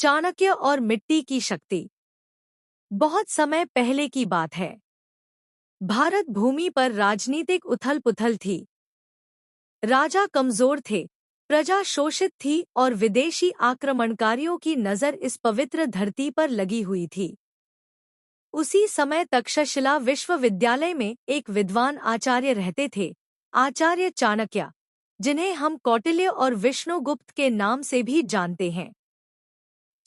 चाणक्य और मिट्टी की शक्ति। बहुत समय पहले की बात है। भारत भूमि पर राजनीतिक उथल-पुथल थी। राजा कमजोर थे, प्रजा शोषित थी और विदेशी आक्रमणकारियों की नजर इस पवित्र धरती पर लगी हुई थी। उसी समय तक्षशिला विश्वविद्यालय में एक विद्वान आचार्य रहते थे, आचार्य चाणक्य, जिन्हें हम कौटिल्य और विष्णुगुप्त के नाम से भी जानते हैं।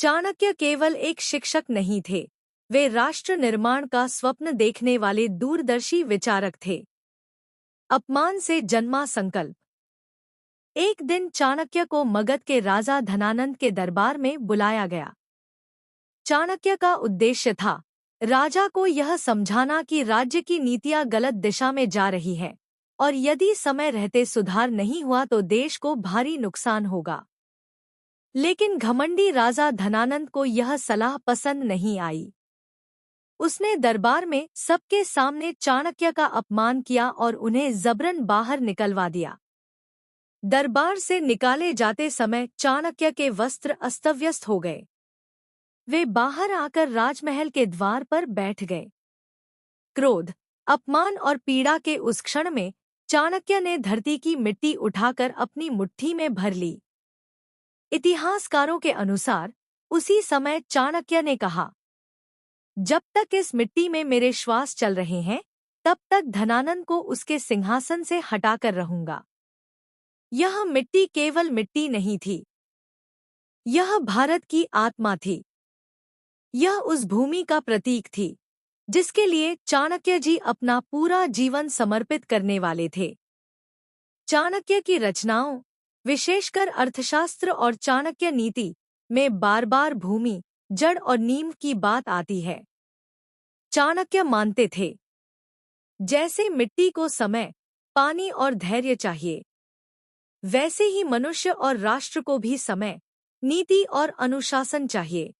चाणक्य केवल एक शिक्षक नहीं थे, वे राष्ट्र निर्माण का स्वप्न देखने वाले दूरदर्शी विचारक थे। अपमान से जन्मा संकल्प। एक दिन चाणक्य को मगध के राजा धनानंद के दरबार में बुलाया गया। चाणक्य का उद्देश्य था राजा को यह समझाना कि राज्य की नीतियां गलत दिशा में जा रही है और यदि समय रहते सुधार नहीं हुआ तो देश को भारी नुकसान होगा। लेकिन घमंडी राजा धनानंद को यह सलाह पसंद नहीं आई। उसने दरबार में सबके सामने चाणक्य का अपमान किया और उन्हें जबरन बाहर निकलवा दिया। दरबार से निकाले जाते समय चाणक्य के वस्त्र अस्तव्यस्त हो गए। वे बाहर आकर राजमहल के द्वार पर बैठ गए। क्रोध, अपमान और पीड़ा के उस क्षण में चाणक्य ने धरती की मिट्टी उठाकर अपनी मुट्ठी में भर ली। इतिहासकारों के अनुसार उसी समय चाणक्य ने कहा, जब तक इस मिट्टी में मेरे श्वास चल रहे हैं तब तक धनानंद को उसके सिंहासन से हटाकर रहूंगा। यह मिट्टी केवल मिट्टी नहीं थी, यह भारत की आत्मा थी। यह उस भूमि का प्रतीक थी जिसके लिए चाणक्य जी अपना पूरा जीवन समर्पित करने वाले थे। चाणक्य की रचनाओं, विशेषकर अर्थशास्त्र और चाणक्य नीति में बार बार भूमि, जड़ और नींव की बात आती है। चाणक्य मानते थे, जैसे मिट्टी को समय, पानी और धैर्य चाहिए, वैसे ही मनुष्य और राष्ट्र को भी समय, नीति और अनुशासन चाहिए।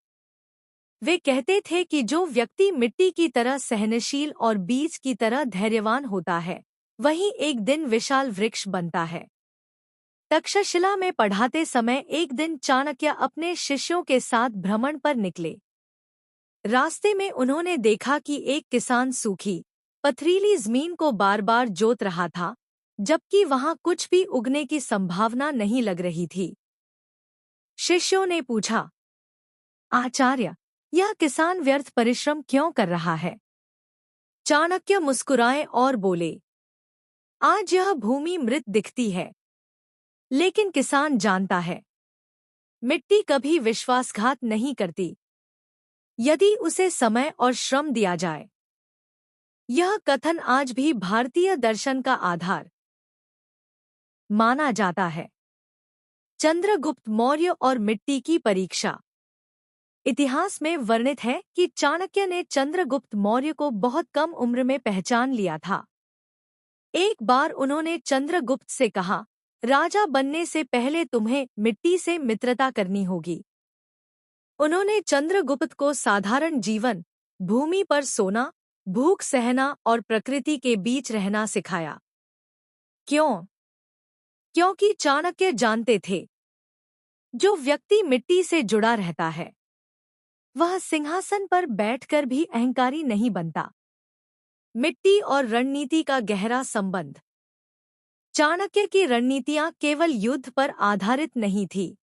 वे कहते थे कि जो व्यक्ति मिट्टी की तरह सहनशील और बीज की तरह धैर्यवान होता है, वही एक दिन विशाल वृक्ष बनता है। तक्षशिला में पढ़ाते समय एक दिन चाणक्य अपने शिष्यों के साथ भ्रमण पर निकले। रास्ते में उन्होंने देखा कि एक किसान सूखी, पथरीली जमीन को बार बार जोत रहा था, जबकि वहां कुछ भी उगने की संभावना नहीं लग रही थी। शिष्यों ने पूछा, आचार्य, यह किसान व्यर्थ परिश्रम क्यों कर रहा है? चाणक्य मुस्कुराए और बोले, आज यह भूमि मृत दिखती है, लेकिन किसान जानता है, मिट्टी कभी विश्वासघात नहीं करती यदि उसे समय और श्रम दिया जाए। यह कथन आज भी भारतीय दर्शन का आधार माना जाता है। चंद्रगुप्त मौर्य और मिट्टी की परीक्षा। इतिहास में वर्णित है कि चाणक्य ने चंद्रगुप्त मौर्य को बहुत कम उम्र में पहचान लिया था। एक बार उन्होंने चंद्रगुप्त से कहा, राजा बनने से पहले तुम्हें मिट्टी से मित्रता करनी होगी। उन्होंने चंद्रगुप्त को साधारण जीवन, भूमि पर सोना, भूख सहना और प्रकृति के बीच रहना सिखाया। क्यों? क्योंकि चाणक्य जानते थे, जो व्यक्ति मिट्टी से जुड़ा रहता है, वह सिंहासन पर बैठकर भी अहंकारी नहीं बनता। मिट्टी और रणनीति का गहरा संबंध। चाणक्य की रणनीतियां केवल युद्ध पर आधारित नहीं थी।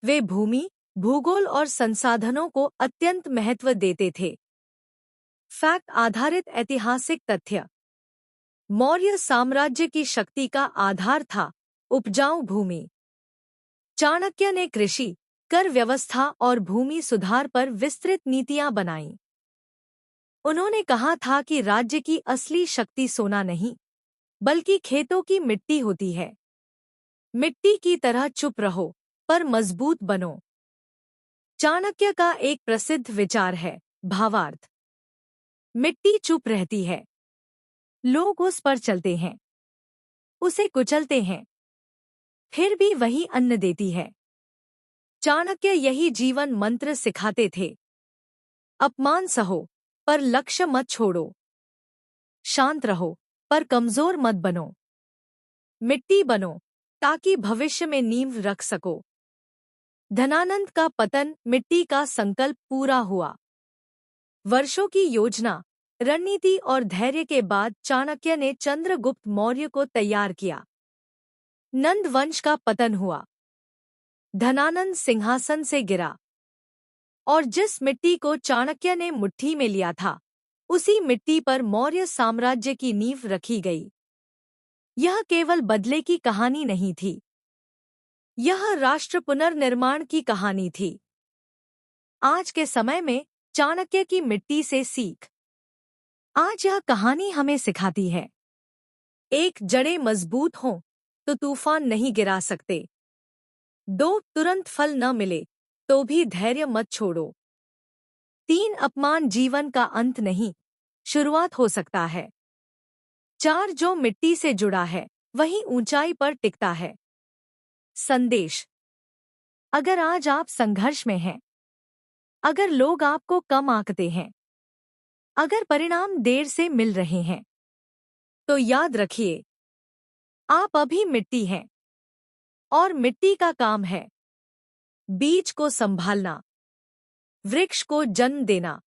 वे भूमि, भूगोल और संसाधनों को अत्यंत महत्व देते थे। फैक्ट आधारित ऐतिहासिक तथ्य। मौर्य साम्राज्य की शक्ति का आधार था उपजाऊ भूमि। चाणक्य ने कृषि, कर व्यवस्था और भूमि सुधार पर विस्तृत नीतियां बनाईं। उन्होंने कहा था कि राज्य की असली शक्ति सोना नहीं, बल्कि खेतों की मिट्टी होती है। मिट्टी की तरह चुप रहो, पर मजबूत बनो। चाणक्य का एक प्रसिद्ध विचार है, भावार्थ। मिट्टी चुप रहती है, लोग उस पर चलते हैं, उसे कुचलते हैं, फिर भी वही अन्न देती है। चाणक्य यही जीवन मंत्र सिखाते थे। अपमान सहो, पर लक्ष्य मत छोड़ो। शांत रहो, पर कमजोर मत बनो। मिट्टी बनो, ताकि भविष्य में नींव रख सको। धनानंद का पतन, मिट्टी का संकल्प पूरा हुआ। वर्षों की योजना, रणनीति और धैर्य के बाद चाणक्य ने चंद्रगुप्त मौर्य को तैयार किया। नंद वंश का पतन हुआ। धनानंद सिंहासन से गिरा और जिस मिट्टी को चाणक्य ने मुट्ठी में लिया था, उसी मिट्टी पर मौर्य साम्राज्य की नींव रखी गई। यह केवल बदले की कहानी नहीं थी, यह राष्ट्र पुनर्निर्माण की कहानी थी। आज के समय में चाणक्य की मिट्टी से सीख। आज यह कहानी हमें सिखाती है, एक, जड़ें मजबूत हों तो तूफान नहीं गिरा सकते। 2, तुरंत फल न मिले तो भी धैर्य मत छोड़ो। 3, अपमान जीवन का अंत नहीं, शुरुआत हो सकता है। 4, जो मिट्टी से जुड़ा है वही ऊंचाई पर टिकता है। संदेश, अगर आज आप संघर्ष में हैं, अगर लोग आपको कम आंकते हैं, अगर परिणाम देर से मिल रहे हैं, तो याद रखिए, आप अभी मिट्टी हैं और मिट्टी का काम है बीज को संभालना, वृक्ष को जन्म देना।